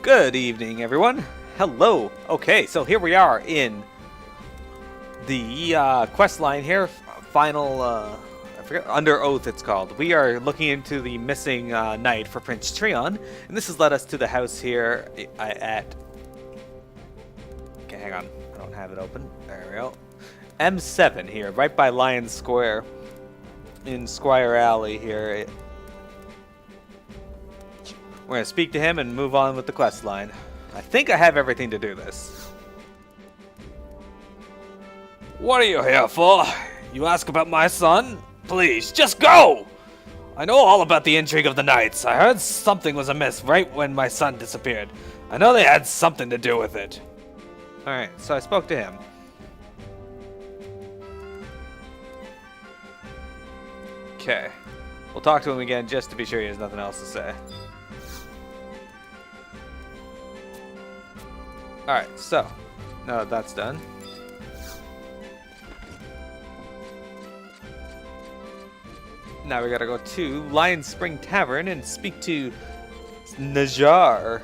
Good evening, everyone. Hello. Okay, so here we are in the quest line here. Final, I forget, Under Oath it's called. We are looking into the missing knight for Prince Trion, and this has led us to the house here at... Okay, hang on. I don't have it open. There we go. M7 here, right by Lion Square in Squire Alley here. We're going to speak to him and move on with the quest line. I think I have everything to do this. What are you here for? You ask about my son? Please, just go! I know all about the intrigue of the knights. I heard something was amiss right when my son disappeared. I know they had something to do with it. Alright, so I spoke to him. Okay. We'll talk to him again just to be sure he has nothing else to say. Alright, so, now that that's done. Now we gotta go to Lion Spring Tavern and speak to Najar.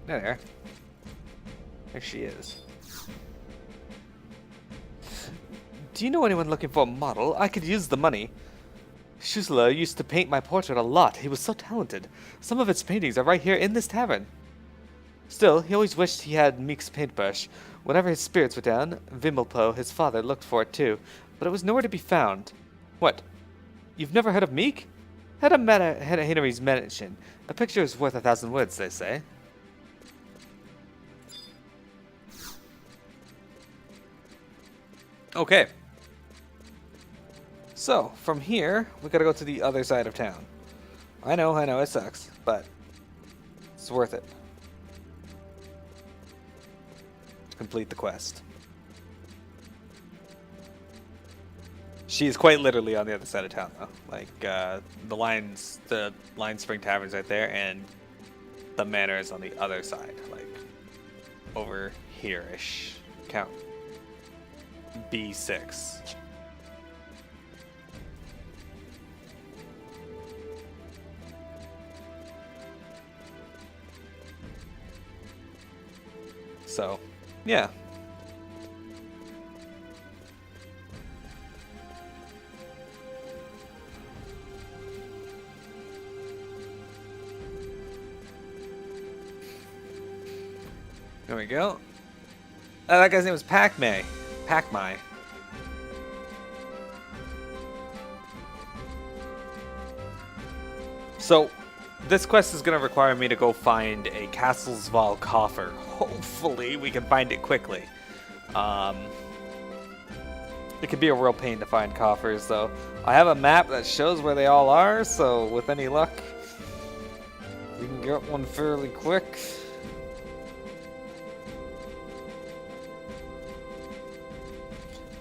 There. There she is. Do you know anyone looking for a model? I could use the money. Schusler used to paint my portrait a lot. He was so talented. Some of his paintings are right here in this tavern. Still, he always wished he had Meek's paintbrush. Whenever his spirits were down, Vimmelpo, his father, looked for it too, but it was nowhere to be found. What? You've never heard of Meek? Head him at Henry's mansion. A picture is worth 1,000 words, they say. Okay. So, from here, we gotta go to the other side of town. I know, it sucks, but it's worth it. To complete the quest. She is quite literally on the other side of town, though. Like, the Lion Spring Tavern's right there, and the manor is on the other side. Like, over here-ish. Count. B6. So, yeah. There we go. That guy's name was Pac-May. Pac-Mai. So, this quest is going to require me to go find a Castlesval coffer. Hopefully, we can find it quickly. It could be a real pain to find coffers, though. I have a map that shows where they all are, so with any luck, we can get one fairly quick.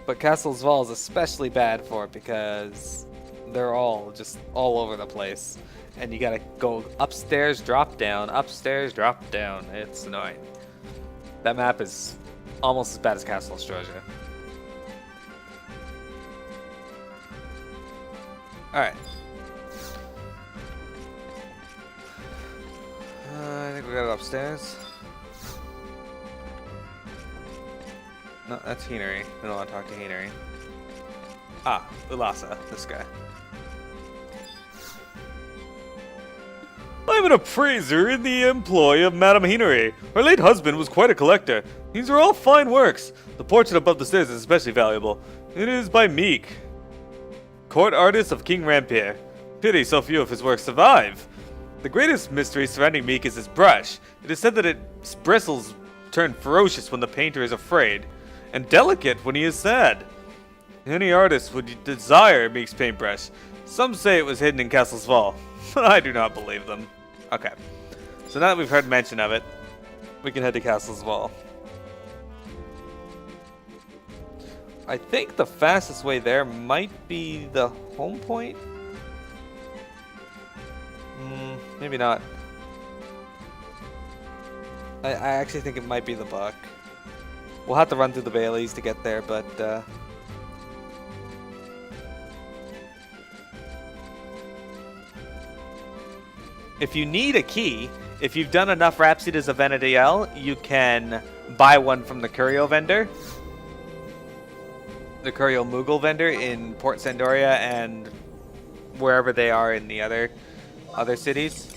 But Castlesval is especially bad for it because they're all just all over the place. And you gotta go upstairs, drop down, upstairs, drop down. It's annoying. That map is almost as bad as Castle Stroja. Alright. I think we got it upstairs. No, that's Heenery. I don't want to talk to Heenery. Ah, Ulasa, this guy. I'm an appraiser in the employ of Madame Heenery. Her late husband was quite a collector. These are all fine works. The portrait above the stairs is especially valuable. It is by Meek, court artist of King Rampere. Pity so few of his works survive. The greatest mystery surrounding Meek is his brush. It is said that its bristles turn ferocious when the painter is afraid, and delicate when he is sad. Any artist would desire Meek's paintbrush. Some say it was hidden in Castlesval, but I do not believe them. Okay, so now that we've heard mention of it, we can head to Castlesval. I think the fastest way there might be the home point. Maybe not. I actually think it might be the buck. We'll have to run through the Baileys to get there, but if you need a key, if you've done enough Rhapsodies of Venediel, you can buy one from the Curio vendor. The Curio Moogle vendor in Port Sandoria and wherever they are in the other cities.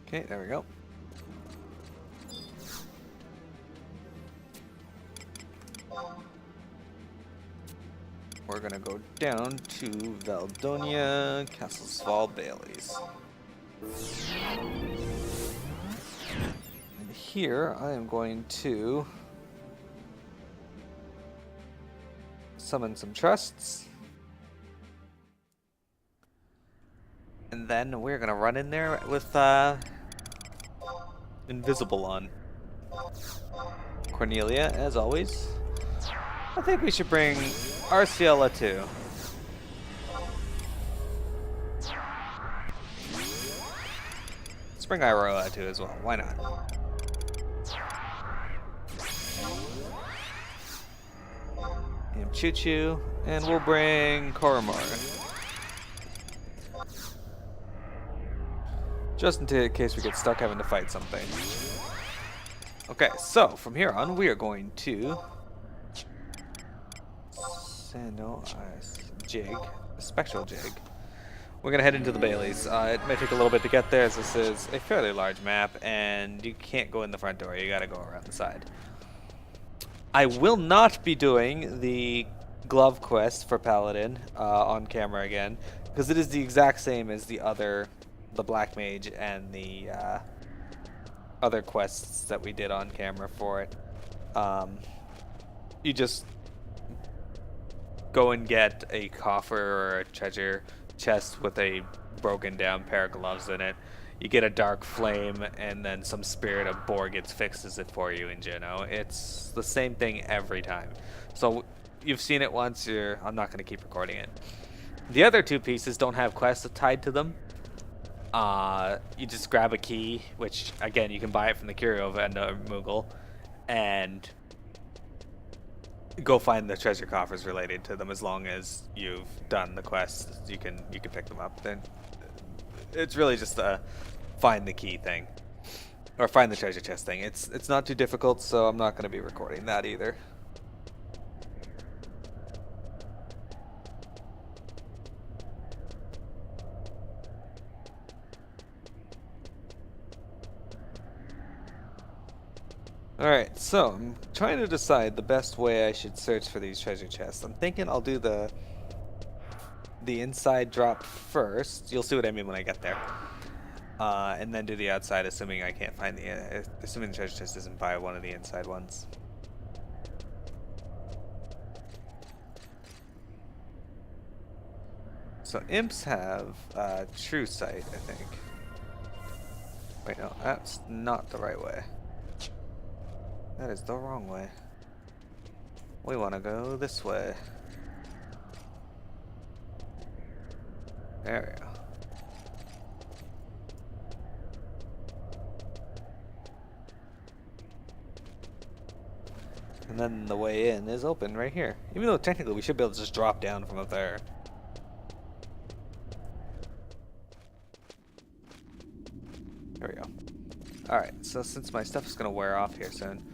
Okay, there we go. We're gonna go down to Valdonia, Castlesval, Baileys. And here I am going to summon some trusts. And then we're gonna run in there with Invisible on. Cornelia, as always. I think we should bring Arciela too. Let's bring Iroa too as well. Why not? And Choo Choo, and we'll bring Koromor. Just in case we get stuck having to fight something. Okay, so from here on, we are going to Jig, Spectral Jig. We're gonna head into the Baileys. It may take a little bit to get there, as this is a fairly large map, and you can't go in the front door. You gotta go around the side. I will not be doing the glove quest for Paladin on camera again, because it is the exact same as the Black Mage and the other quests that we did on camera for it. You just go and get a coffer or a treasure chest with a broken down pair of gloves in it. You get a dark flame, and then some Spirit of Borgitz fixes it for you in Geno. It's the same thing every time. So you've seen it once, I'm not going to keep recording it. The other two pieces don't have quests tied to them. You just grab a key, which again you can buy it from the Curio vendor Moogle, and go find the treasure coffers related to them. As long as you've done the quests, you can pick them up. Then it's really just a find the key thing, or find the treasure chest thing. It's not too difficult, so I'm not going to be recording that either. Alright, so I'm trying to decide the best way I should search for these treasure chests. I'm thinking I'll do the inside drop first. You'll see what I mean when I get there. And then do the outside, assuming I can't find assuming the treasure chest isn't by one of the inside ones. So imps have true sight, I think. Wait, no, that's not the right way. That is the wrong way. We want to go this way. There we go. And then the way in is open right here. Even though technically we should be able to just drop down from up there. There we go. Alright, so since my stuff is going to wear off here soon,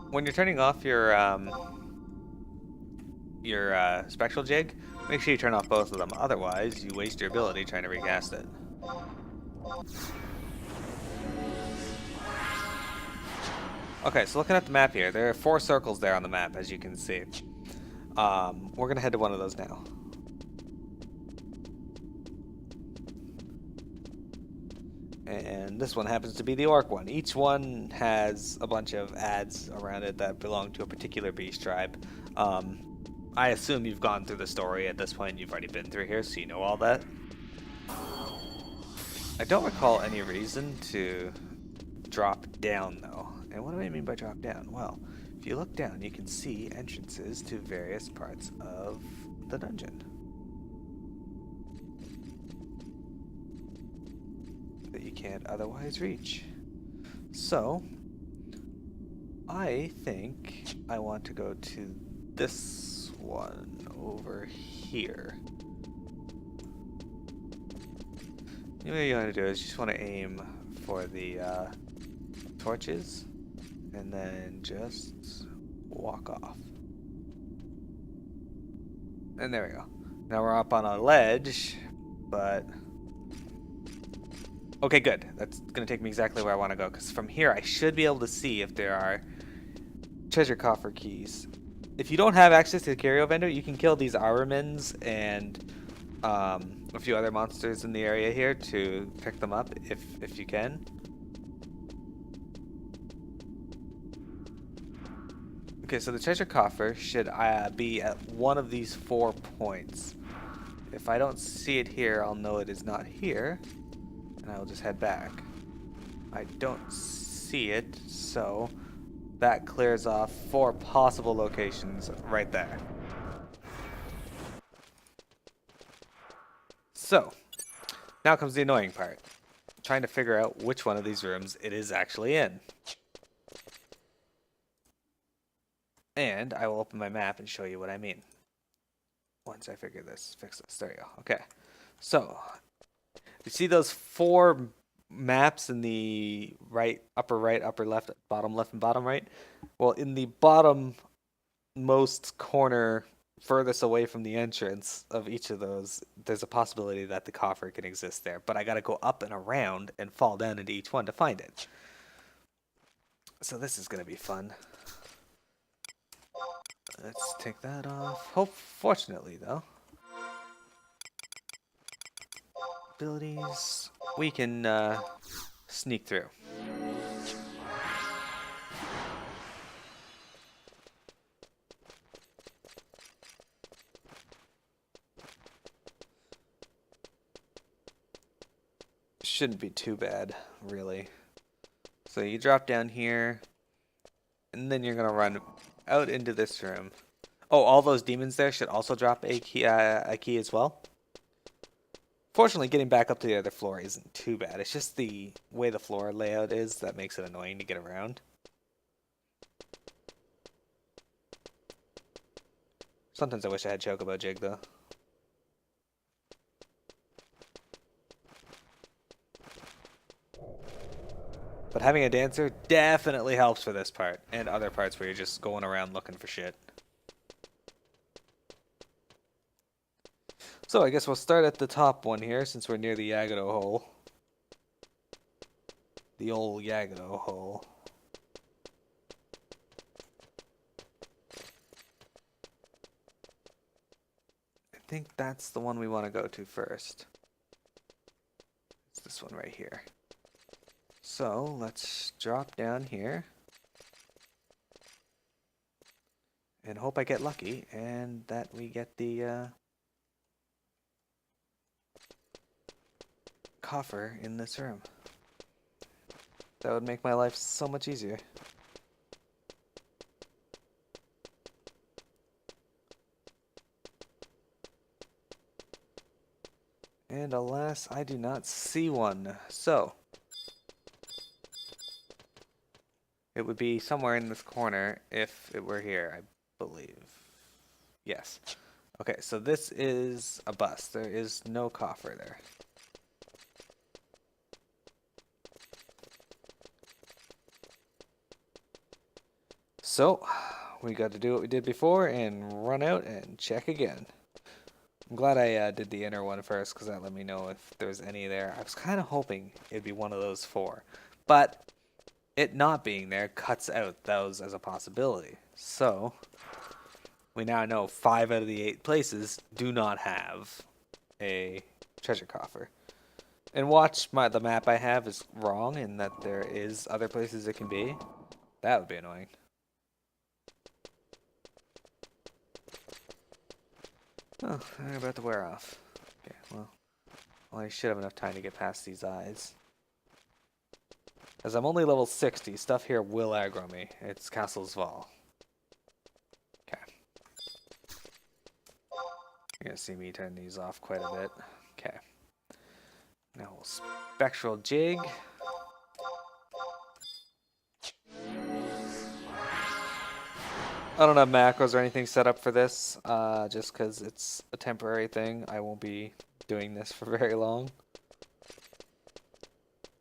when you're turning off your spectral jig, make sure you turn off both of them. Otherwise, you waste your ability trying to recast it. Okay, so looking at the map here, there are 4 circles there on the map, as you can see. We're going to head to one of those now. And this one happens to be the orc one. Each one has a bunch of ads around it that belong to a particular beast tribe. I assume you've gone through the story at this point. You've already been through here, so you know all that. I don't recall any reason to drop down though. And what do I mean by drop down? Well, if you look down, you can see entrances to various parts of the dungeon that you can't otherwise reach. So, I think I want to go to this one over here. What you want to do is you just want to aim for the torches and then just walk off. And there we go. Now we're up on a ledge, but okay, good. That's gonna take me exactly where I want to go, because from here I should be able to see if there are treasure coffer keys. If you don't have access to the curio vendor, you can kill these Armamins and a few other monsters in the area here to pick them up if you can. Okay, so the treasure coffer should be at one of these 4 points. If I don't see it here, I'll know it is not here, and I will just head back. I don't see it, so that clears off 4 possible locations right there. So, now comes the annoying part. Trying to figure out which one of these rooms it is actually in. And I will open my map and show you what I mean. Once I fix this. There you go. Okay. So, you see those 4 maps in the upper left, bottom left, and bottom right? Well, in the bottom most corner, furthest away from the entrance of each of those, there's a possibility that the coffer can exist there. But I gotta go up and around and fall down into each one to find it. So this is gonna be fun. Let's take that off. Fortunately, though, abilities, we can sneak through. Shouldn't be too bad, really. So you drop down here, and then you're gonna run out into this room. Oh, all those demons there should also drop a key as well. Fortunately, getting back up to the other floor isn't too bad. It's just the way the floor layout is that makes it annoying to get around. Sometimes I wish I had Chocobo Jig, though. But having a dancer definitely helps for this part, and other parts where you're just going around looking for shit. So I guess we'll start at the top one here, since we're near the Yagato hole. The old Yagato hole. I think that's the one we want to go to first. It's this one right here. So let's drop down here and hope I get lucky and that we get the coffer in this room. That would make my life so much easier. And alas, I do not see one. So it would be somewhere in this corner if it were here, I believe. Yes. Okay, so this is a bust. There is no coffer there. So, we got to do what we did before and run out and check again. I'm glad I did the inner one first, because that let me know if there's any there. I was kind of hoping it'd be one of those 4. But it not being there cuts out those as a possibility. So, we now know 5 out of the 8 places do not have a treasure coffer. And watch, the map I have is wrong in that there is other places it can be. That would be annoying. Oh, they're about to wear off. Okay, well, Well, I should have enough time to get past these eyes. As I'm only level 60, stuff here will aggro me. It's Castle's Fall. Okay. You're gonna see me turn these off quite a bit. Okay. Now we'll Spectral Jig. I don't have macros or anything set up for this, just because it's a temporary thing. I won't be doing this for very long.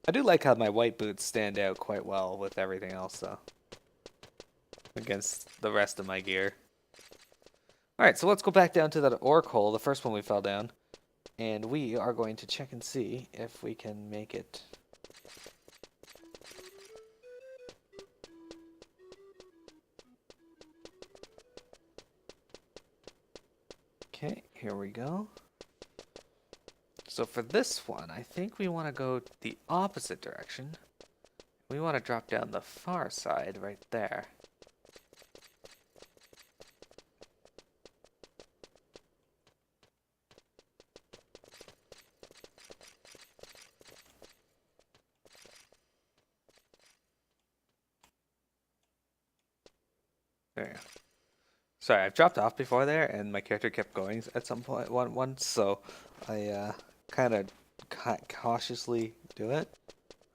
I do like how my white boots stand out quite well with everything else, though, against the rest of my gear. Alright, so let's go back down to that orc hole, the first one we fell down, and we are going to check and see if we can make it. Okay, here we go. So for this one, I think we want to go the opposite direction. We want to drop down the far side right there. There you go. Sorry, I've dropped off before there, and my character kept going at some point once, so I kind of cautiously do it.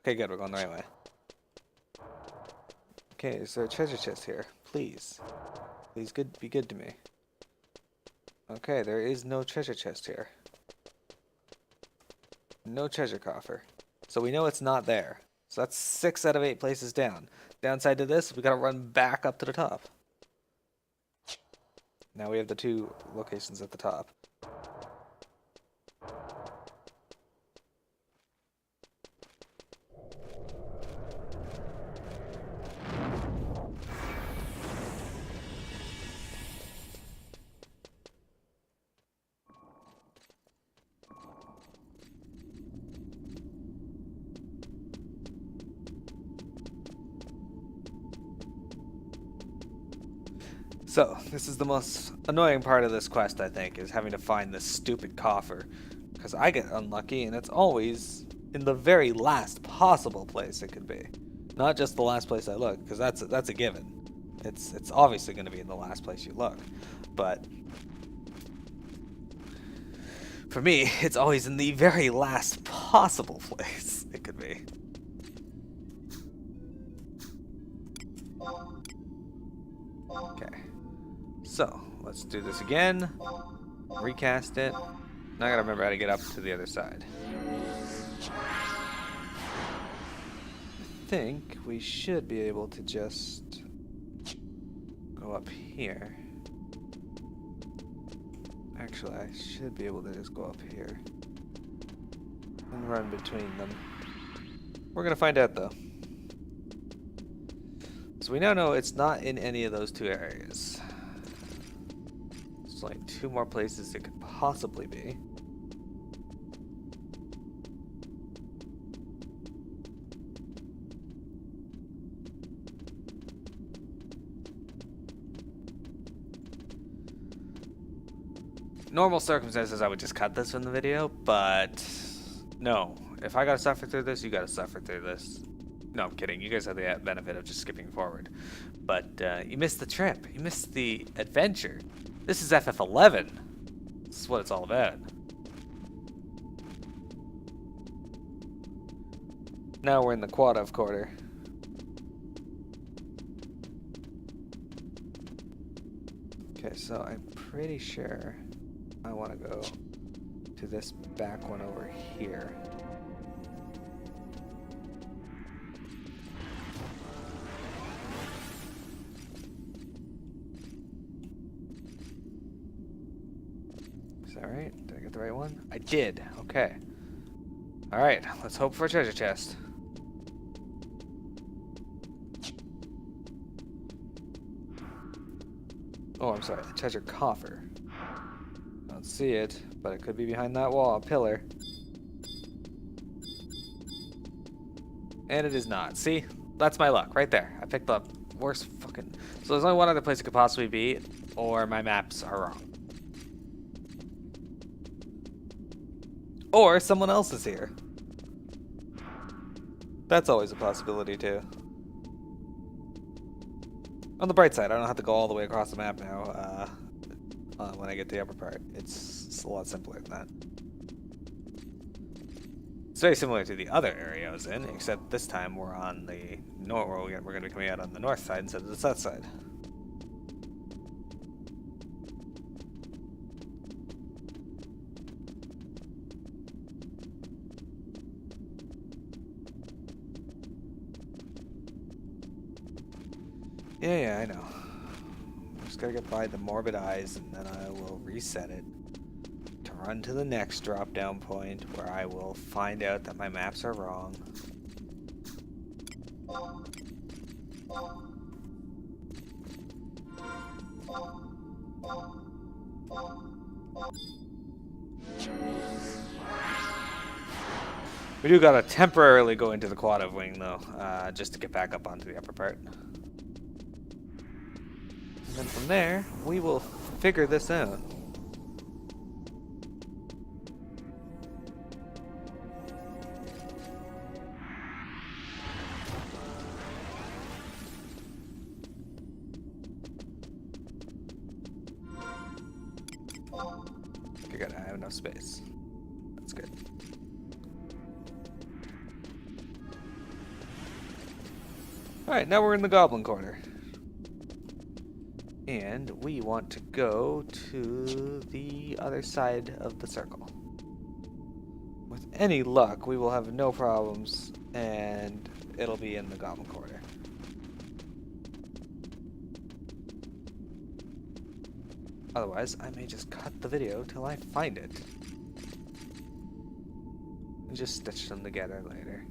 Okay, good, we're going the right way. Okay, is there a treasure chest here? Please. Please be good to me. Okay, there is no treasure chest here. No treasure coffer. So we know it's not there. So that's 6 out of 8 places down. Downside to this, we gotta run back up to the top. Now we have the 2 locations at the top. So, this is the most annoying part of this quest, I think, is having to find this stupid coffer. Because I get unlucky, and it's always in the very last possible place it could be. Not just the last place I look, because that's a given. It's obviously going to be in the last place you look. But for me, it's always in the very last possible place it could be. Okay. So, let's do this again. Recast it. Now I gotta remember how to get up to the other side. I think we should be able to just go up here. Actually, I should be able to just go up here and run between them. We're gonna find out though. So we now know it's not in any of those 2 areas. There's only 2 more places it could possibly be. Normal circumstances, I would just cut this from the video, but no. If I gotta suffer through this, you gotta suffer through this. No, I'm kidding. You guys have the benefit of just skipping forward. But you missed the trip. You missed the adventure. This is FF11. This is what it's all about. Now we're in the Quadov quarter. Okay, so I'm pretty sure I want to go to this back one over here. Is that right? Did I get the right one? I did. Okay. Alright, let's hope for a treasure chest. Oh, I'm sorry. A treasure coffer. I don't see it, but it could be behind that wall, pillar. And it is not. See? That's my luck, right there. I picked up worst fucking... So there's only one other place it could possibly be, or my maps are wrong. Or someone else is here. That's always a possibility too. On the bright side, I don't have to go all the way across the map now when I get to the upper part. It's a lot simpler than that. It's very similar to the other area I was in, except this time we're on the north. We're going to be coming out on the north side instead of the south side. Yeah, I know. I'm just gotta get by the morbid eyes, and then I will reset it to run to the next drop-down point, where I will find out that my maps are wrong. We do gotta temporarily go into the quad wing, though, just to get back up onto the upper part. And then from there, we will figure this out. Okay, good. I have enough space. That's good. Alright, now we're in the Goblin Quarter. And we want to go to the other side of the circle. With any luck, we will have no problems, and it'll be in the Goblin Quarter. Otherwise, I may just cut the video till I find it. And just stitch them together later.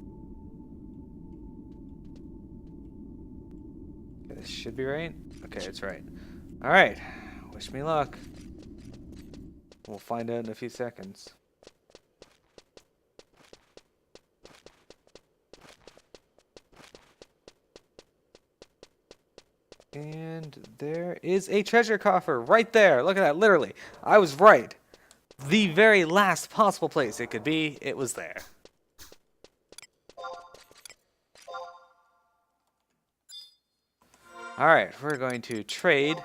Okay, this should be right. Okay, it's right. Alright, wish me luck. We'll find out in a few seconds. And there is a treasure coffer right there. Look at that, literally. I was right. The very last possible place it could be, it was there. Alright, we're going to trade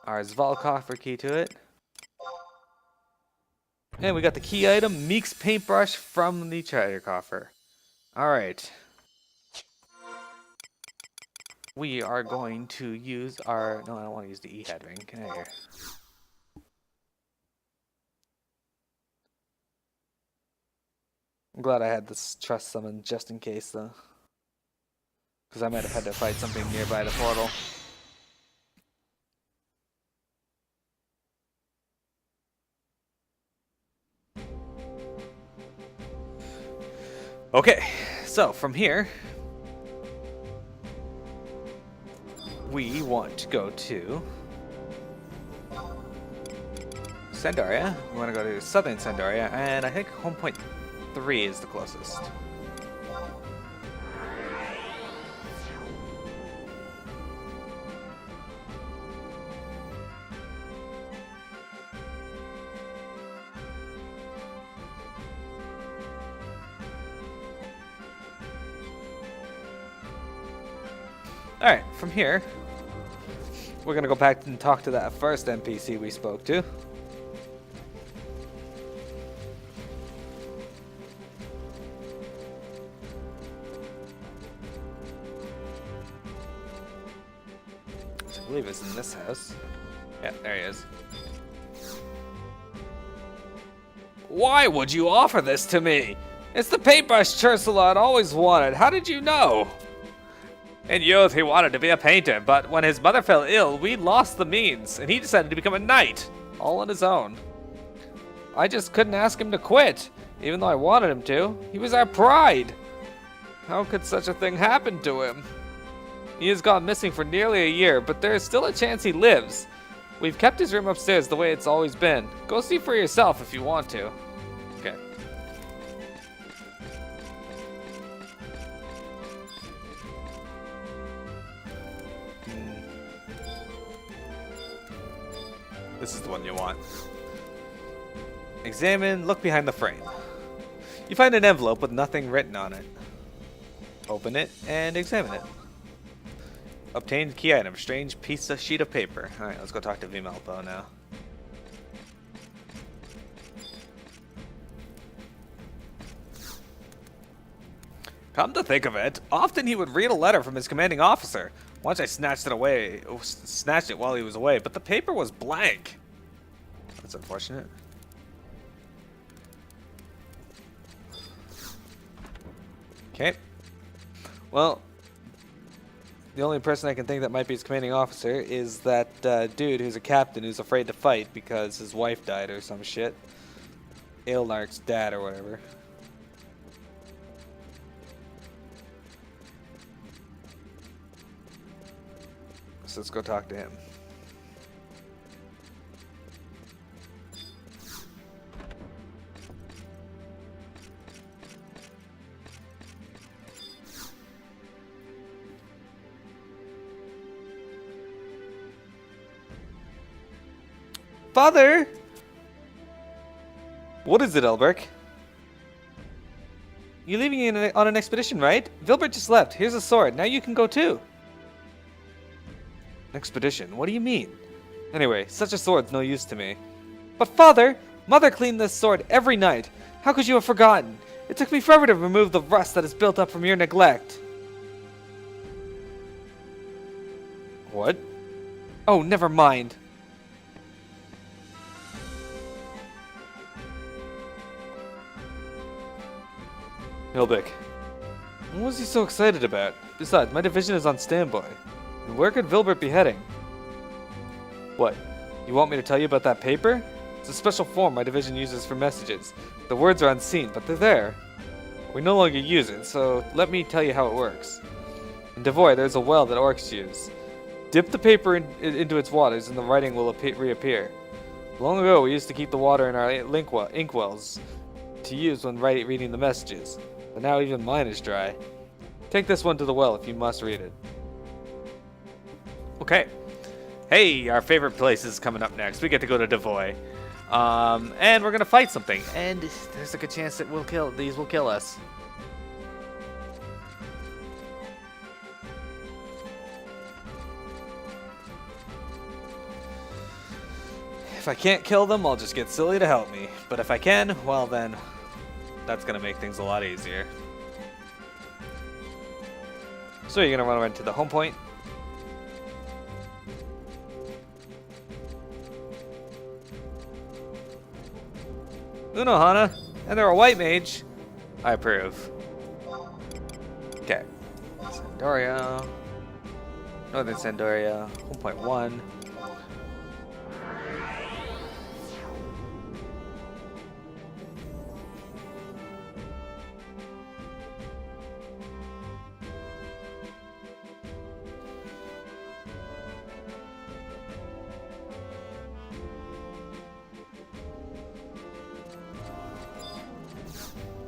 our Zvalcoffer key to it. And we got the key item, Meek's paintbrush from the treasure coffer. Alright. We are going to use our... No, I don't want to use the E-head ring. Get out of here. I'm glad I had this trust summon just in case, though. Because I might have had to fight something nearby the portal. Okay, so from here, we want to go to Sandaria. We want to go to southern Sandaria, and I think home point 3 is the closest. Alright, from here, we're going to go back and talk to that first NPC we spoke to. Which I believe is in this house. Yeah, there he is. Why would you offer this to me? It's the paintbrush Chursalot always wanted. How did you know? In youth, he wanted to be a painter, but when his mother fell ill, we lost the means, and he decided to become a knight, all on his own. I just couldn't ask him to quit, even though I wanted him to. He was our pride. How could such a thing happen to him? He has gone missing for nearly a year, but there is still a chance he lives. We've kept his room upstairs the way it's always been. Go see for yourself if you want to. Okay. This is the one you want. Examine, look behind the frame. You find an envelope with nothing written on it. Open it and examine it. Obtained key item, strange sheet of paper. Alright, let's go talk to Vimalpo now. Come to think of it, often he would read a letter from his commanding officer. Once I snatched it while he was away, but the paper was blank. That's unfortunate. Okay. Well, the only person I can think that might be his commanding officer is that dude who's a captain who's afraid to fight because his wife died or some shit. Aelnark's dad or whatever. So let's go talk to him. Father! What is it, Elberk? You're leaving on an expedition, right? Vilbert just left. Here's a sword. Now you can go too. Expedition? What do you mean? Anyway, such a sword's no use to me. But Father! Mother cleaned this sword every night. How could you have forgotten? It took me forever to remove the rust that is built up from your neglect. What? Oh, never mind. Hilbeck. What was he so excited about? Besides, my division is on standby. And where could Vilbert be heading? What? You want me to tell you about that paper? It's a special form my division uses for messages. The words are unseen, but they're there. We no longer use it, so let me tell you how it works. In Devoy, there's a well that orcs use. Dip the paper into its waters and the writing will reappear. Long ago, we used to keep the water in our inkwells to use when reading the messages. But now even mine is dry. Take this one to the well if you must read it. Okay. Hey, our favorite place is coming up next. We get to go to Devoy. And we're gonna fight something. And there's a good chance that these will kill us. If I can't kill them, I'll just get Silly to help me. But if I can, well then, that's gonna make things a lot easier. So you're gonna run around to the home point. Uno, Hana, and they're a white mage. I approve. Okay. Sandoria. Northern Sandoria. 1.1.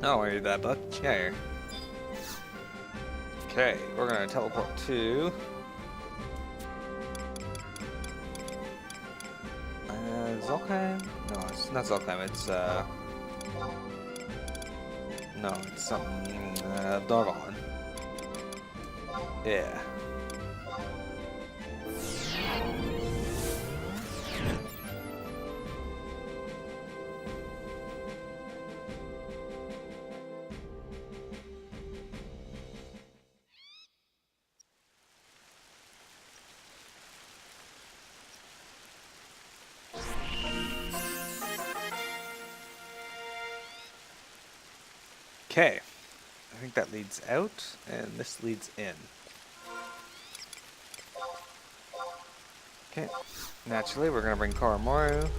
I'll worry that book. Yeah. Okay, we're gonna teleport to Zolkheim? No, it's not Zolkheim, it's no, it's something Dorvalin. Yeah. Okay, I think that leads out, and this leads in. Okay, naturally we're gonna bring Koromoru.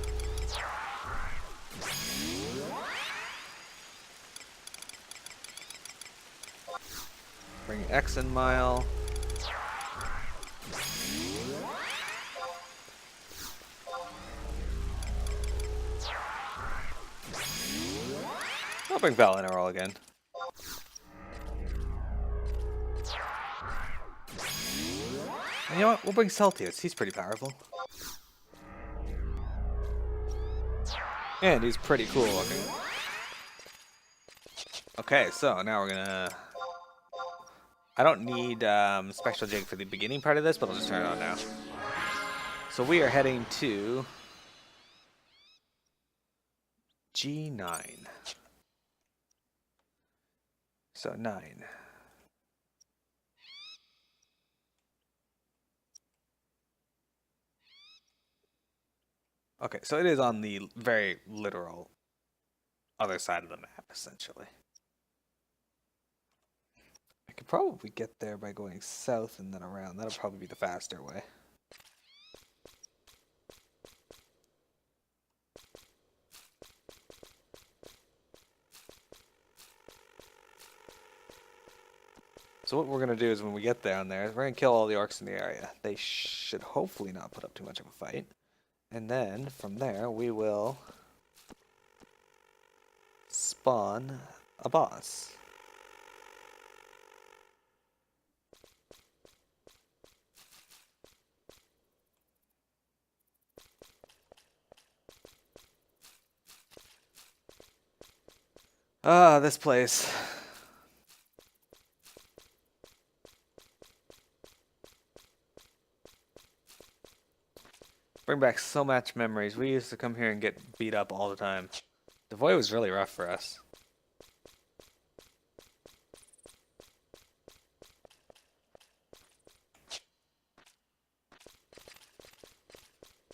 Bring Exenmile. I'll bring Valinor again. And you know what? We'll bring Celtius. He's pretty powerful. And he's pretty cool looking. Okay, so now we're gonna... I don't need Spectral Jig for the beginning part of this, but I'll just turn it on now. So we are heading to G9. So 9. Okay, so it is on the very literal other side of the map, essentially. I could probably get there by going south and then around. That'll probably be the faster way. So what we're going to do is when we get down there, we're going to kill all the orcs in the area. They should hopefully not put up too much of a fight. And then, from there, we will spawn a boss. Ah, this place. Bring back so much memories. We used to come here and get beat up all the time. The void was really rough for us.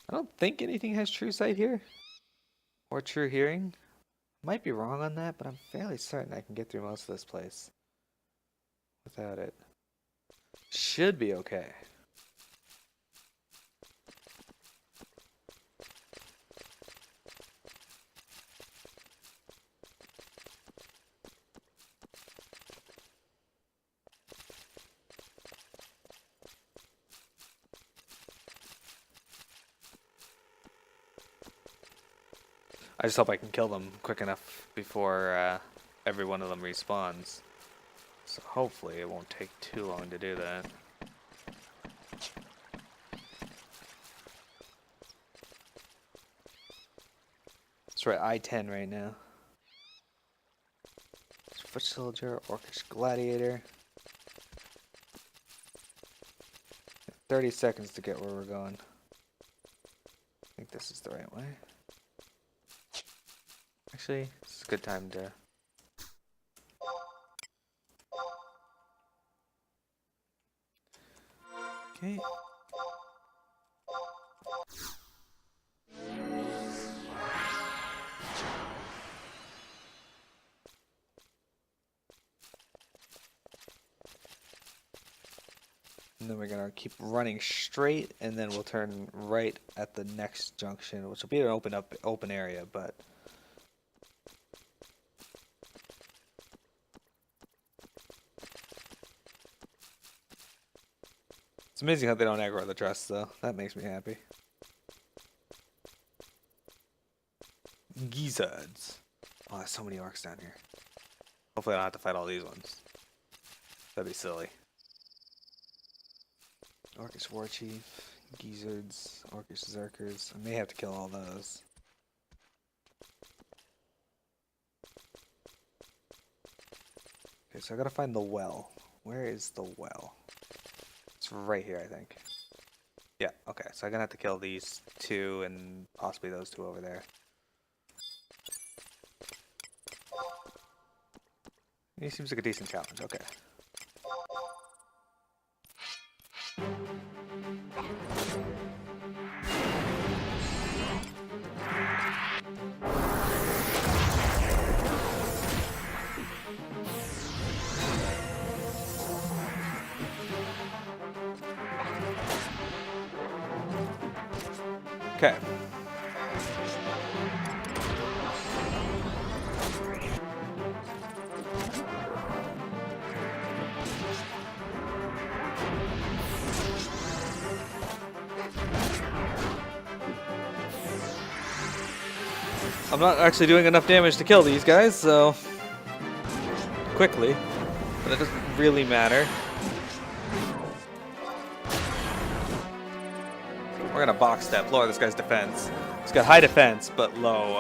I don't think anything has true sight here. Or true hearing. Might be wrong on that, but I'm fairly certain I can get through most of this place without it. Should be okay. I just hope I can kill them quick enough before every one of them respawns. So hopefully it won't take too long to do that. That's right, I-10 right now. Foot Soldier, Orcish Gladiator. 30 seconds to get where we're going. I think this is the right way. Actually, this is a good time to... Okay. And then we're gonna keep running straight, and then we'll turn right at the next junction, which will be an open area, but... It's amazing how they don't aggro the trust, though. That makes me happy. Gizzards. Oh, there's so many orcs down here. Hopefully I don't have to fight all these ones. That'd be silly. Orcish Warchief, Gizzards, Orcish Zerkers. I may have to kill all those. Okay, so I gotta find the well. Where is the well? It's right here, I think. Yeah, okay, so I'm gonna have to kill these two and possibly those two over there. He seems like a decent challenge, okay. Okay. I'm not actually doing enough damage to kill these guys, so quickly, but it doesn't really matter. We're gonna box step, lower this guy's defense. He's got high defense, but low.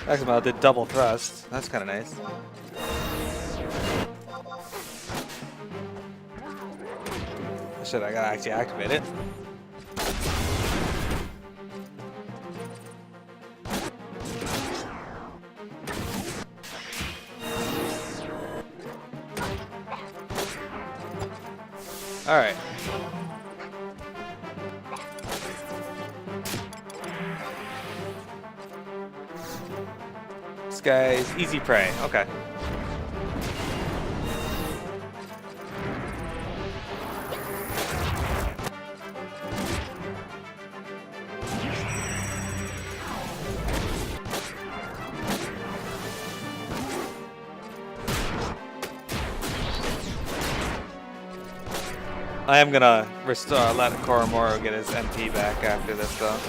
Maximo did double thrust. That's kind of nice. Shit, I gotta actually activate it. Alright. This guy's easy prey. Okay. I am gonna restore, let Koromoro get his MP back after this though.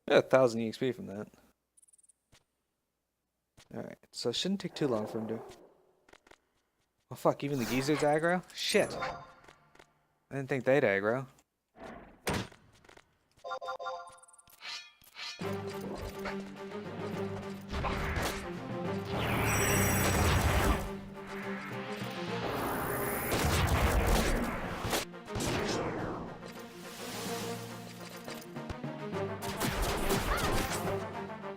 Yeah, 1,000 EXP from that. Alright, so it shouldn't take too long for him to... Oh fuck, even the geezer's aggro? Shit. I didn't think they'd aggro.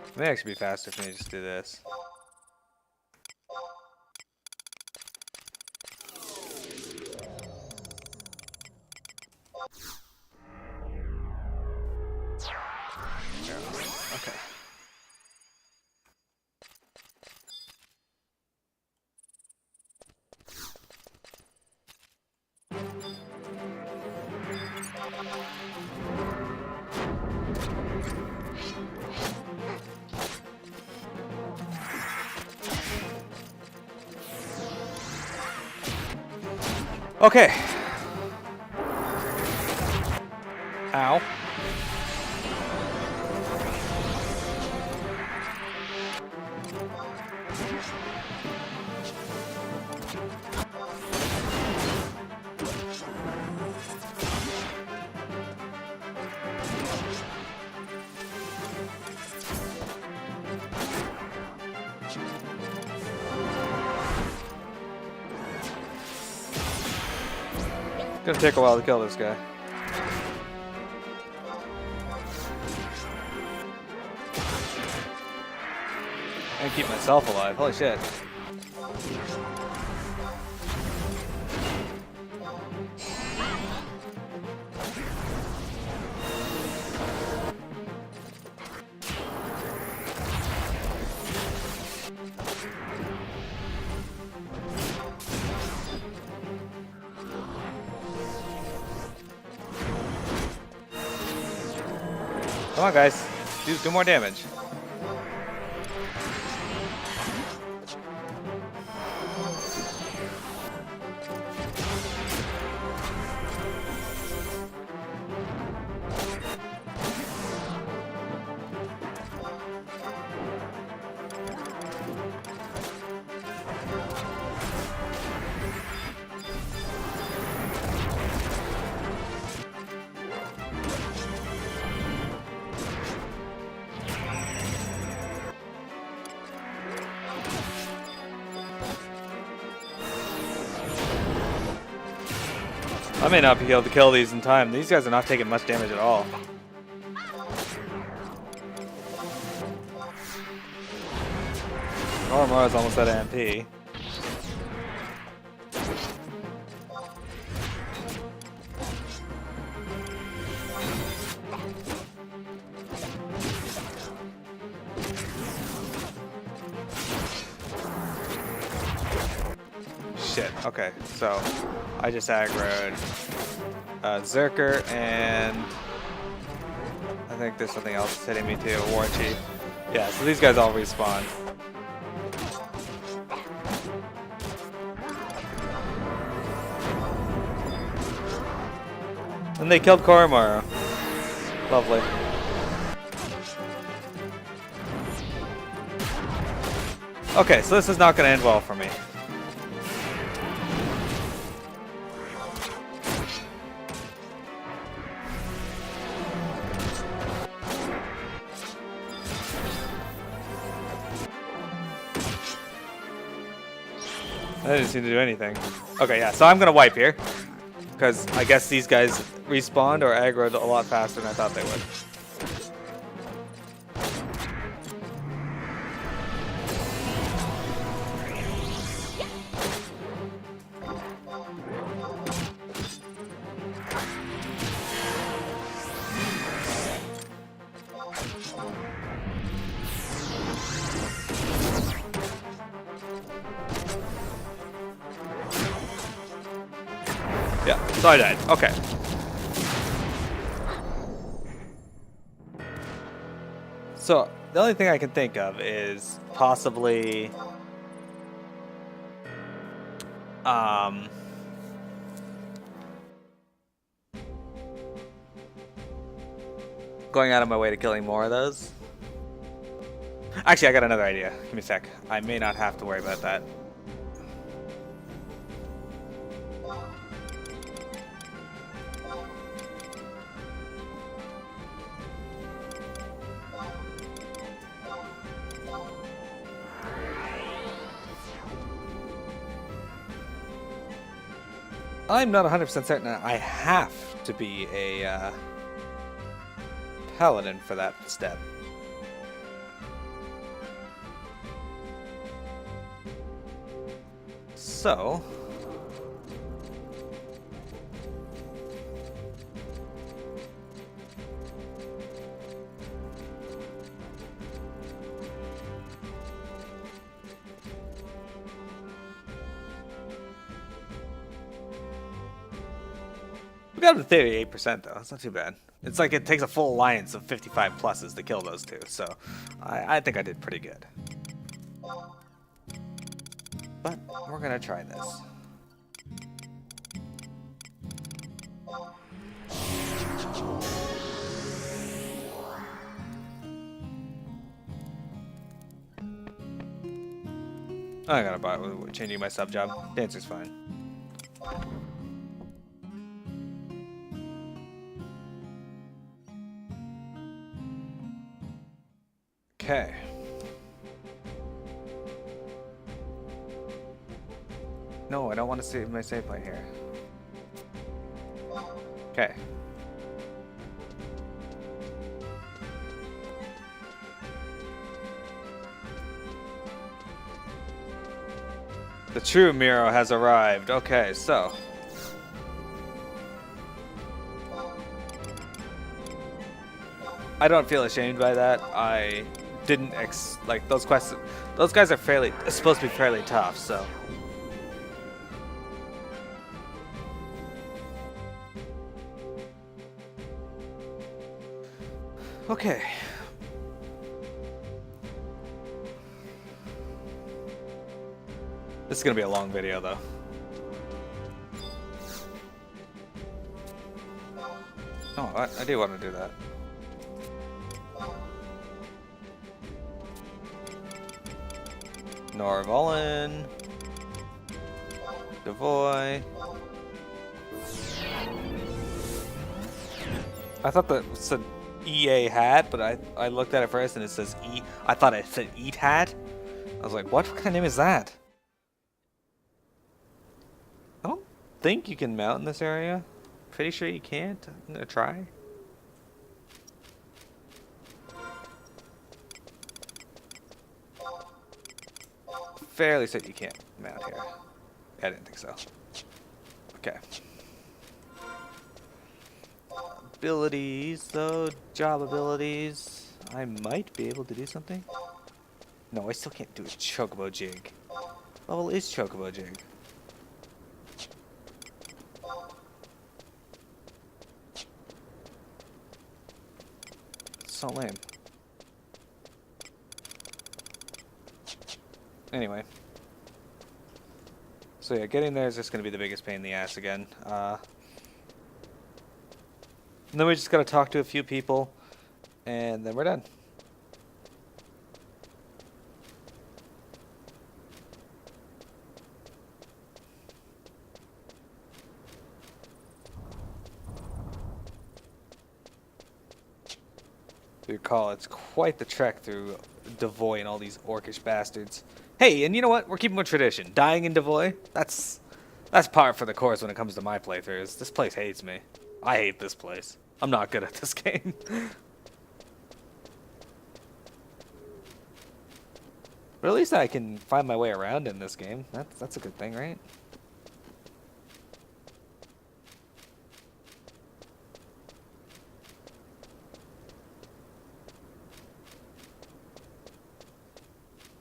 It may actually be faster for me to just do this. Okay. Okay. Ow. Gonna take a while to kill this guy. And keep myself alive. Holy shit. Come on, guys. Do more damage. I may not be able to kill these in time. These guys are not taking much damage at all. Koromoro's almost at MP. Shit, okay, so I just aggroed Zerker, and I think there's something else hitting me too, a War Chief. Yeah, so these guys all respawn. And they killed Koromoro. Lovely. Okay, so this is not going to end well for me. That didn't seem to do anything. Okay, yeah, so I'm gonna wipe here. Because I guess these guys respawned or aggroed a lot faster than I thought they would. Yeah, so I died. Okay. So, the only thing I can think of is possibly... going out of my way to killing more of those. Actually, I got another idea. Give me a sec. I may not have to worry about that. I'm not 100% certain I have to be a Paladin for that step. So... we got up to 38% though, that's not too bad. It's like it takes a full alliance of 55 pluses to kill those two, so I think I did pretty good. But we're gonna try this. I gotta buy it, changing my sub job. Dancer's fine. Okay. No, I don't want to save my save point here. Okay. The true Miro has arrived. Okay, so. I don't feel ashamed by that. I didn't like those quests. Those guys are supposed to be fairly tough, so. Okay. This is gonna be a long video, though. Oh, I do want to do that. Norvalin. Devoy. I thought that said EA hat, but I looked at it first and it says E. I thought it said Eat Hat. I was like, what kind of name is that? I don't think you can mount in this area. Pretty sure you can't. I'm gonna try. Fairly certain you can't mount here. I didn't think so. Okay. Abilities, though. Job abilities. I might be able to do something. No, I still can't do a Chocobo Jig. Level is Chocobo Jig. So lame. Anyway. So yeah, getting there is just going to be the biggest pain in the ass again. And then we just got to talk to a few people, and then we're done. If you recall, it's quite the trek through Devoy and all these orcish bastards. Hey, and you know what? We're keeping with tradition. Dying in Devoy, that's par for the course when it comes to my playthroughs. This place hates me. I hate this place. I'm not good at this game. But at least I can find my way around in this game. That's a good thing, right?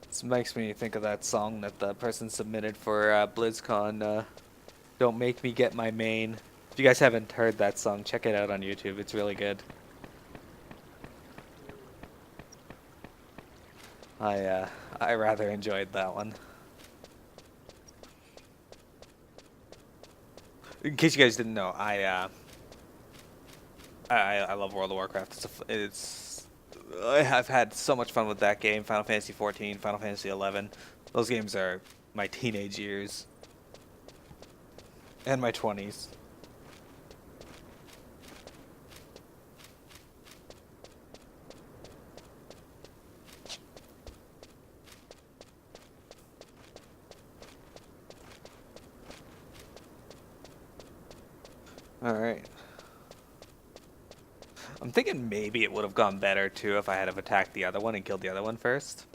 This makes me think of that song that the person submitted for BlizzCon, Don't Make Me Get My Main. If you guys haven't heard that song, check it out on YouTube. It's really good. I rather enjoyed that one. In case you guys didn't know, I love World of Warcraft. I have had so much fun with that game. Final Fantasy 14, Final Fantasy 11. Those games are my teenage years and my 20s. All right. I'm thinking maybe it would have gone better too if I had have attacked the other one and killed the other one first.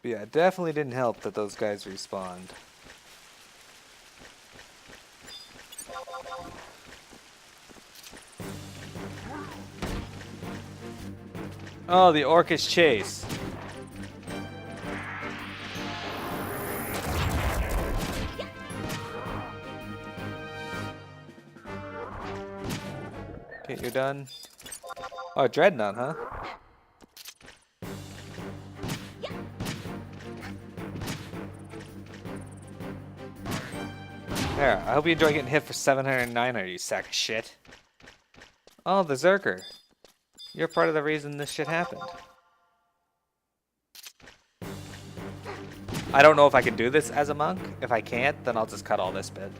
But yeah, it definitely didn't help that those guys respawned. Oh, the Orcish chase. Okay, you're done. Oh, Dreadnought, huh? There, I hope you enjoy getting hit for 709, you sack of shit. Oh, the Zerker. You're part of the reason this shit happened. I don't know if I can do this as a monk. If I can't, then I'll just cut all this bit.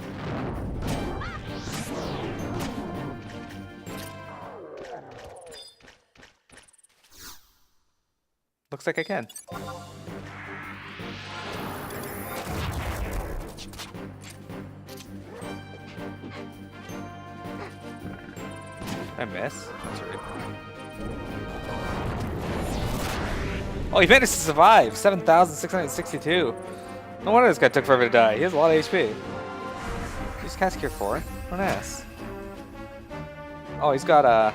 Looks like I can. I miss? That's rude. Oh, he managed to survive! 7,662. No wonder this guy took forever to die. He has a lot of HP. He's cast Cure 4. What an ass. Oh, he's got a...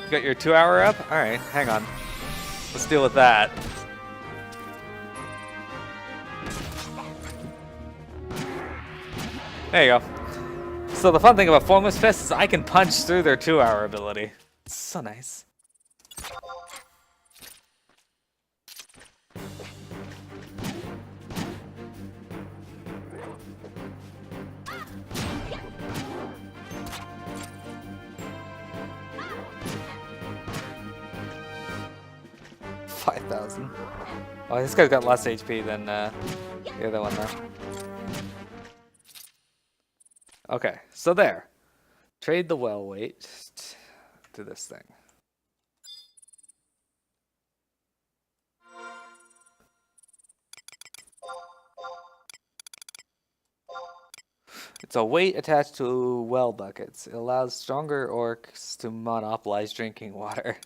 You got your 2-hour up? Alright, hang on. Let's deal with that. There you go. So the fun thing about Formless Fist is I can punch through their 2-hour ability. It's so nice. $5,000. Oh, this guy's got less HP than the other one though. Okay, so there. Trade the well weight to this thing. It's a weight attached to well buckets. It allows stronger orcs to monopolize drinking water.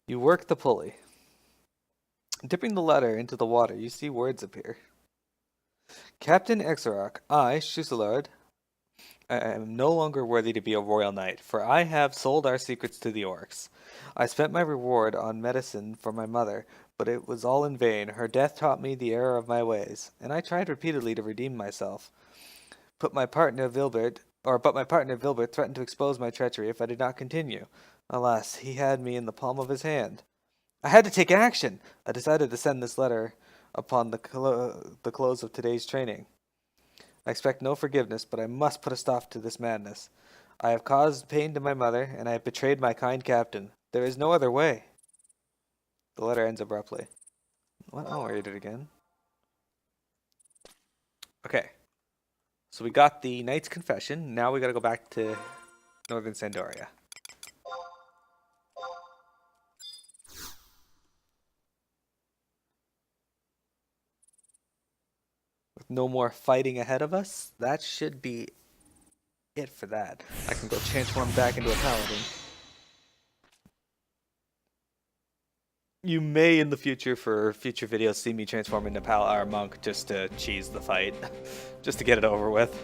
You work the pulley. Dipping the letter into the water, you see words appear. Captain Exarach, I, Chusalard, am no longer worthy to be a royal knight, for I have sold our secrets to the orcs. I spent my reward on medicine for my mother, but it was all in vain. Her death taught me the error of my ways, and I tried repeatedly to redeem myself. But my partner Vilbert threatened to expose my treachery if I did not continue. Alas, he had me in the palm of his hand. I had to take action. I decided to send this letter upon the close of today's training. I expect no forgiveness, but I must put a stop to this madness. I have caused pain to my mother, and I have betrayed my kind captain. There is no other way. The letter ends abruptly. What? I'll read it again. Okay. So we got the Knight's Confession. Now we gotta go back to Northern Sandoria. With no more fighting ahead of us, that should be it for that. I can go transform back into a paladin. You may in the future, for future videos, see me transform into or monk just to cheese the fight. Just to get it over with.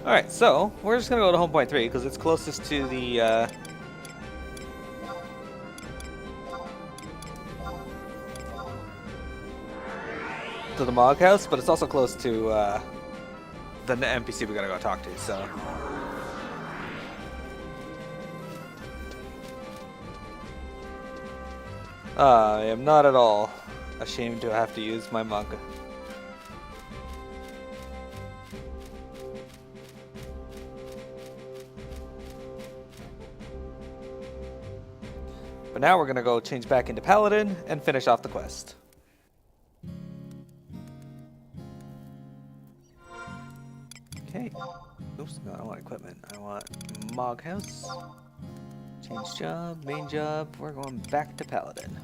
Alright, so we're just gonna go to home point 3 because it's closest to the Mog House, but it's also close to the NPC we gotta go talk to, so. I am not at all ashamed to have to use my monk. But now we're gonna go change back into Paladin and finish off the quest. Okay. Oops, no, I don't want equipment. I want Mog House. Change job, main job. We're going back to Paladin.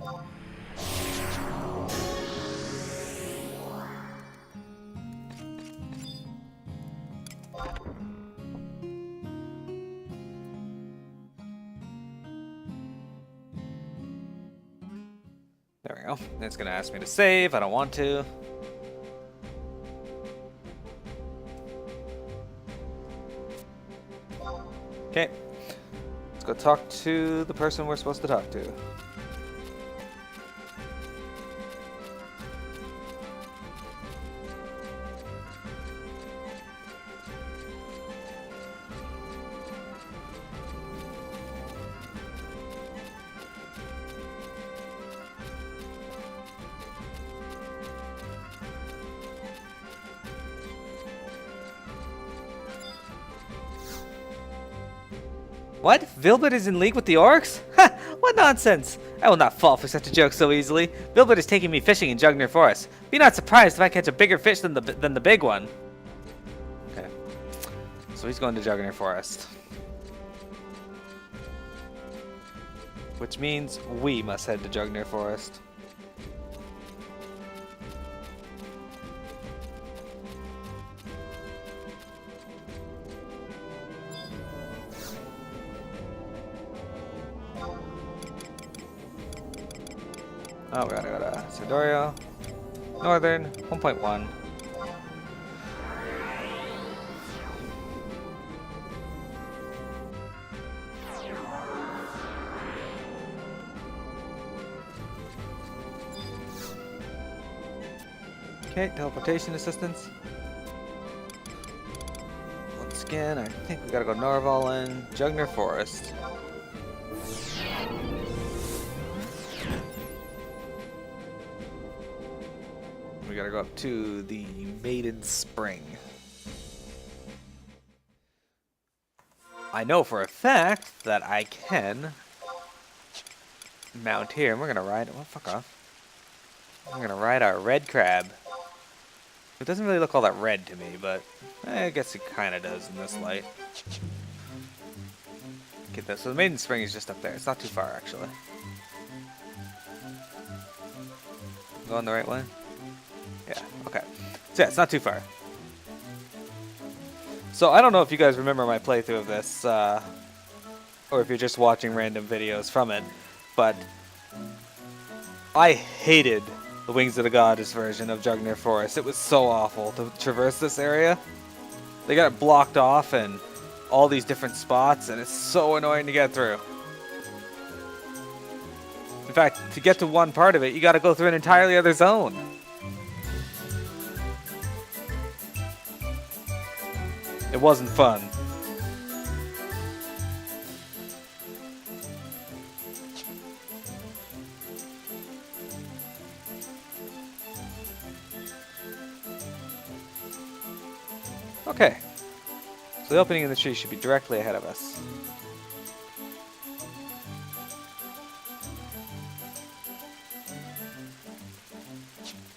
There we go. It's going to ask me to save. I don't want to. Okay. Let's go talk to the person we're supposed to talk to. What? Vilbert is in league with the orcs? Ha! What nonsense! I will not fall for such a joke so easily. Vilbert is taking me fishing in Jugner Forest. Be not surprised if I catch a bigger fish than the big one. Okay. So he's going to Jugner Forest. Which means we must head to Jugner Forest. Oh, we gotta go to Sandoria. Northern, 1.1. Okay, teleportation assistance. Once again, I think we gotta go Norvalen, Jugner Forest. We gotta go up to the Maiden Spring. I know for a fact that I can mount here, and we're gonna ride. Oh, fuck off. We're gonna ride our red crab. It doesn't really look all that red to me, but I guess it kind of does in this light. Get this. So the Maiden Spring is just up there. It's not too far, actually. Going the right way? Yeah, okay. So yeah, it's not too far. So I don't know if you guys remember my playthrough of this, or if you're just watching random videos from it, but I hated the Wings of the Goddess version of Jugner Forest. It was so awful to traverse this area. They got it blocked off in all these different spots, and it's so annoying to get through. In fact, to get to one part of it, you gotta go through an entirely other zone. It wasn't fun. Okay. So the opening in the tree should be directly ahead of us.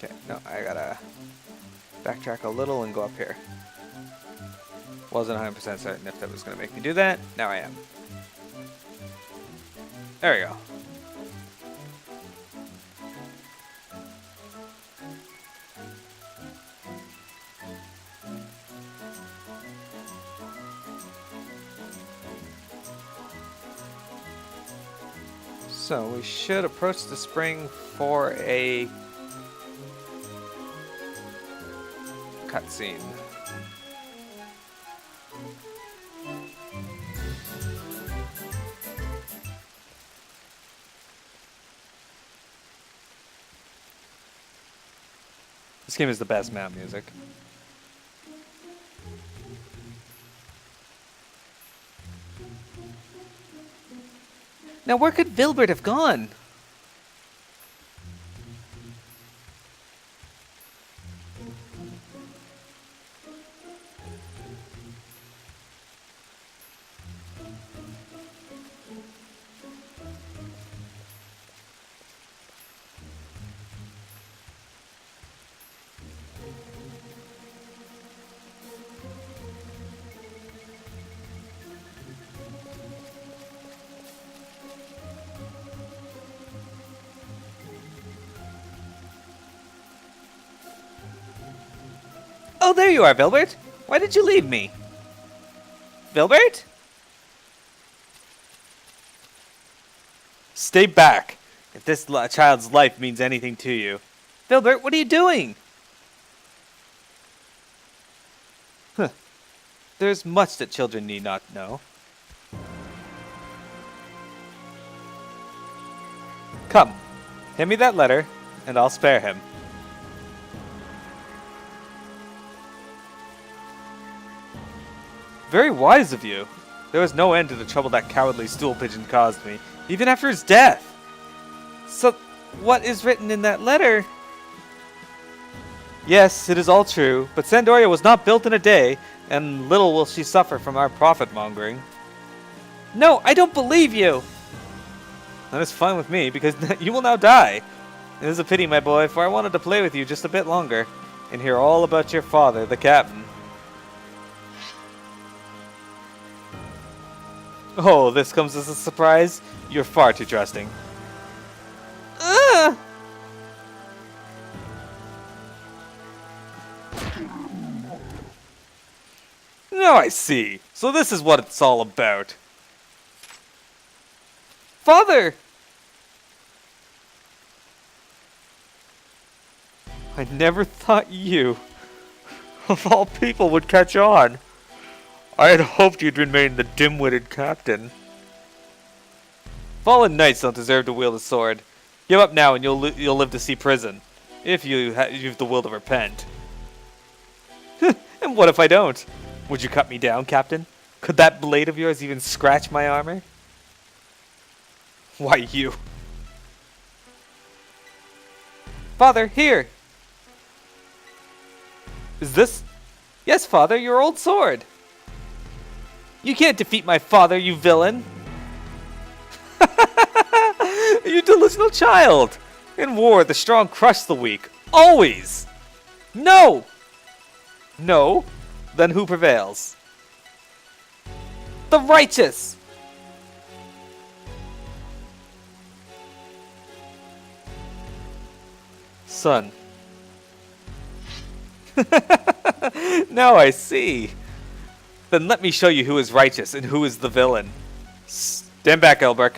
Okay, no, I gotta backtrack a little and go up here. Wasn't 100% certain if that was gonna make me do that. Now I am. There we go. So we should approach the spring for a cutscene. This game is the best map music. Now where could Vilbert have gone? Oh, there you are, Vilbert. Why did you leave me? Vilbert? Stay back, if this child's life means anything to you. Vilbert, what are you doing? Huh. There's much that children need not know. Come, hand me that letter, and I'll spare him. Very wise of you. There was no end to the trouble that cowardly stool pigeon caused me, even after his death. So, what is written in that letter? Yes, it is all true, but Sandoria was not built in a day, and little will she suffer from our profit-mongering. No, I don't believe you! That is fine with me, because you will now die. It is a pity, my boy, for I wanted to play with you just a bit longer, and hear all about your father, the captain. Oh, this comes as a surprise? You're far too trusting. Now I see. So this is what it's all about. Father! I never thought you, of all people, would catch on. I had hoped you'd remain the dim-witted captain. Fallen knights don't deserve to wield a sword. Give up now and you'll live to see prison. If you've the will to repent. And what if I don't? Would you cut me down, Captain? Could that blade of yours even scratch my armor? Why, you. Father, here! Is this... Yes, Father, your old sword! You can't defeat my father, you villain! You delusional child! In war, the strong crush the weak. Always! No! No? Then who prevails? The righteous! Son. Now I see. Then let me show you who is righteous and who is the villain. Stand back, Elberk.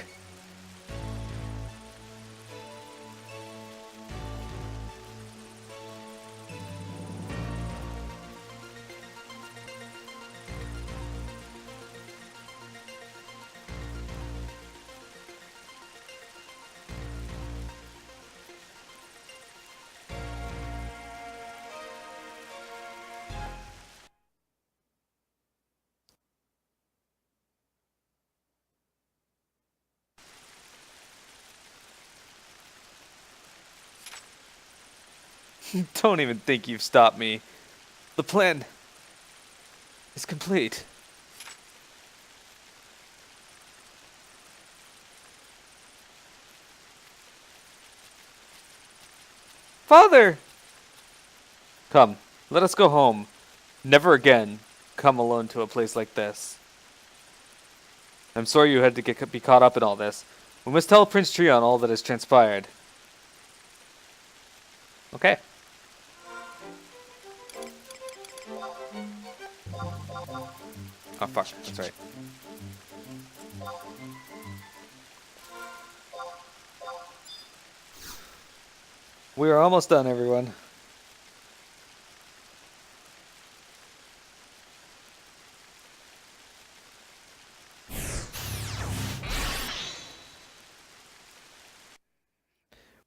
Don't even think you've stopped me. The plan is complete. Father! Come, let us go home. Never again come alone to a place like this. I'm sorry you had to be caught up in all this. We must tell Prince Trion all that has transpired. Okay. Oh fuck, that's right. We are almost done, everyone.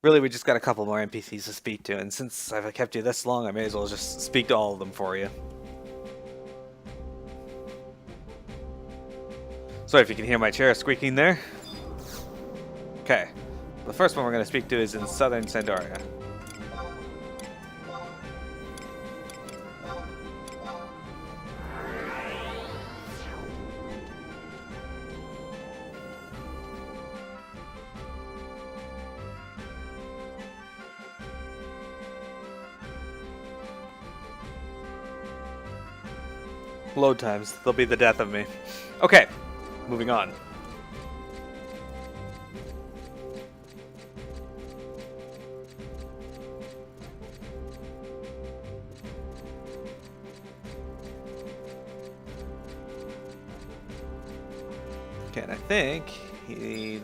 Really, we just got a couple more NPCs to speak to, and since I've kept you this long, I may as well just speak to all of them for you. Sorry if you can hear my chair squeaking there. Okay. The first one we're going to speak to is in southern Sandoria. Load times. They'll be the death of me. Okay. Moving on. Okay, and I think he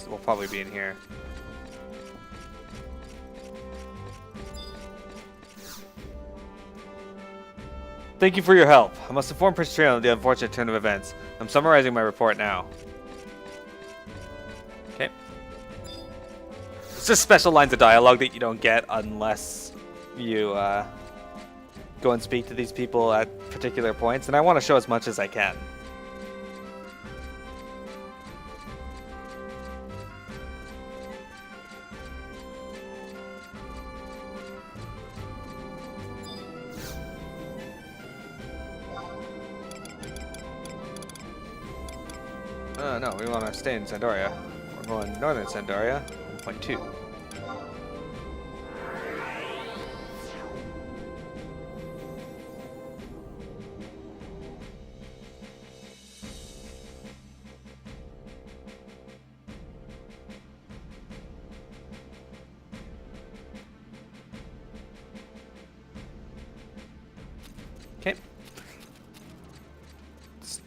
will probably be in here. Thank you for your help. I must inform Prince Trion of the unfortunate turn of events. I'm summarizing my report now. Okay. It's just special lines of dialogue that you don't get unless you go and speak to these people at particular points, and I want to show as much as I can. No, we want to stay in Sandoria. We're going northern Sandoria, 1.2. Okay.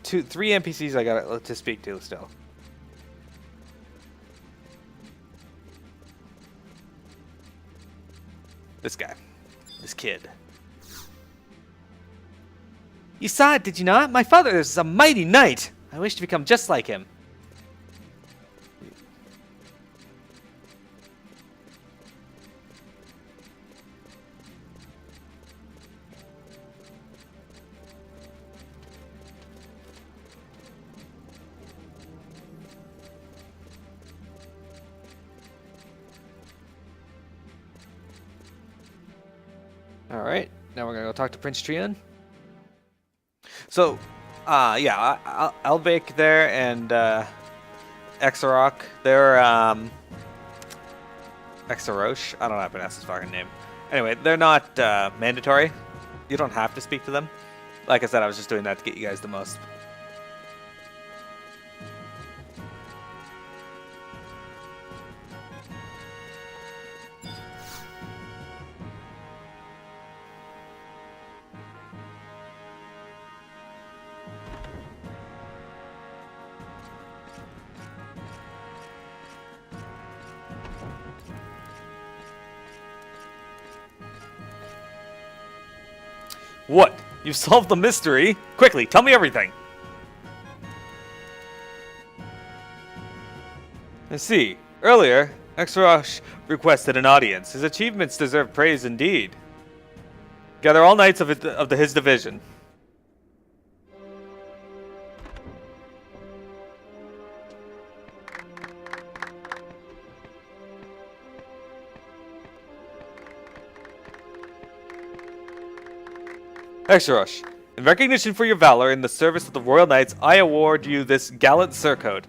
Three NPCs I got to speak to still. This guy. This kid. You saw it, did you not? My father is a mighty knight. I wish to become just like him. Alright, now we're gonna go talk to Prince Trion. So, yeah, Albake there and Exarok, they're Exarosh, I don't know how to pronounce his fucking name. Anyway, they're not mandatory. You don't have to speak to them. Like I said, I was just doing that to get you guys the most. What? You've solved the mystery? Quickly, tell me everything! I see. Earlier, Exarosh requested an audience. His achievements deserve praise indeed. Gather all knights of his division. Exarosh, In recognition for your valor in the service of the Royal Knights, I award you this gallant surcoat.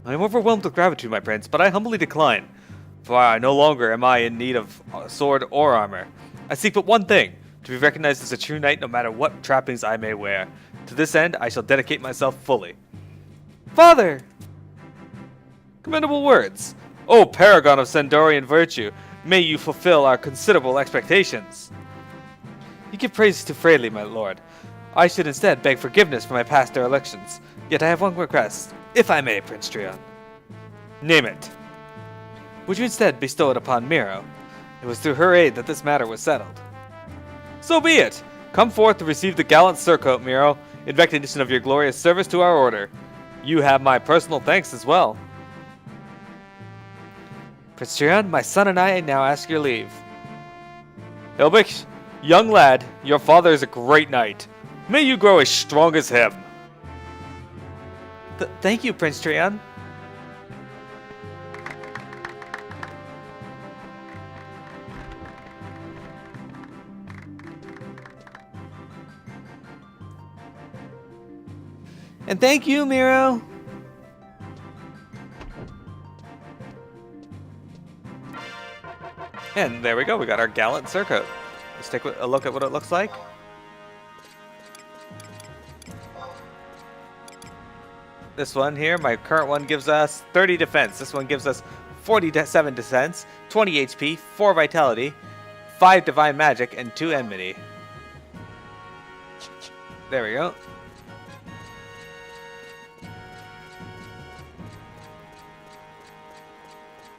I am overwhelmed with gratitude, my prince, but I humbly decline. For no longer am I in need of sword or armor. I seek but one thing, to be recognized as a true knight no matter what trappings I may wear. To this end, I shall dedicate myself fully. Father! Commendable words. O paragon of Sandorian virtue, may you fulfill our considerable expectations. You give praise too freely, my lord. I should instead beg forgiveness for my past derelictions. Yet I have one request, if I may, Prince Trion. Name it. Would you instead bestow it upon Miro? It was through her aid that this matter was settled. So be it! Come forth to receive the gallant surcoat, Miro, in recognition of your glorious service to our order. You have my personal thanks as well. Prince Trion, my son and I now ask your leave. Hilbich, young lad, your father is a great knight. May you grow as strong as him. Thank you, Prince Trion. And thank you, Miro. And there we go, we got our gallant surcoat. Let's take a look at what it looks like. This one here, my current one, gives us 30 defense. This one gives us 47 defense, 20 HP, 4 vitality, 5 divine magic, and 2 enmity. There we go.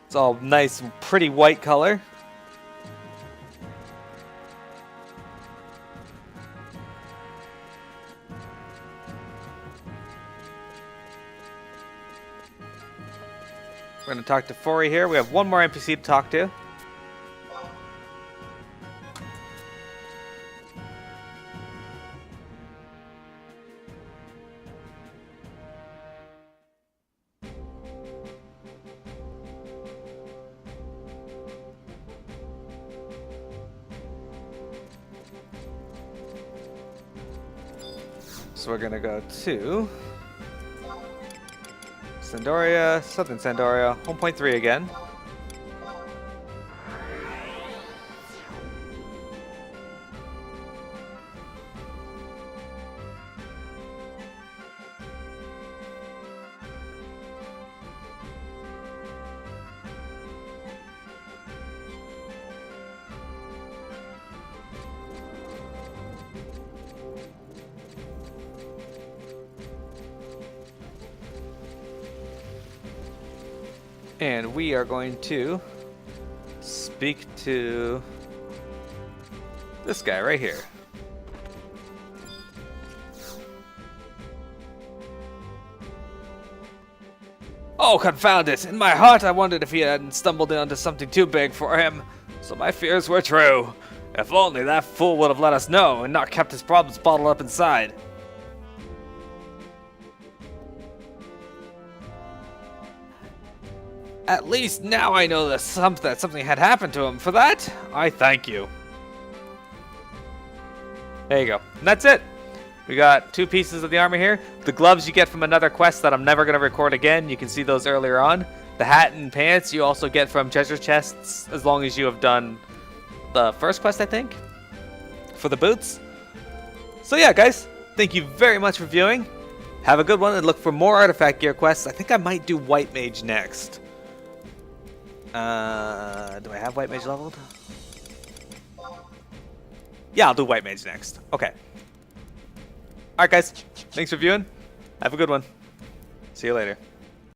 It's all nice, pretty white color. We're going to talk to Fori here. We have one more NPC to talk to. So we're going to go to Sandoria, Southern Sandoria, 1.3 again. And we are going to speak to this guy right here. Oh, confound it! In my heart, I wondered if he hadn't stumbled onto something too big for him. So my fears were true. If only that fool would have let us know and not kept his problems bottled up inside. At least now I know that something had happened to him. For that, I thank you. There you go. And that's it. We got 2 pieces of the armor here. The gloves you get from another quest that I'm never going to record again. You can see those earlier on. The hat and pants you also get from treasure chests as long as you have done the first quest, I think, for the boots. So yeah, guys, thank you very much for viewing. Have a good one and look for more artifact gear quests. I think I might do White Mage next. Do I have White Mage leveled? Yeah, I'll do White Mage next. Okay. Alright, guys. Thanks for viewing. Have a good one. See you later.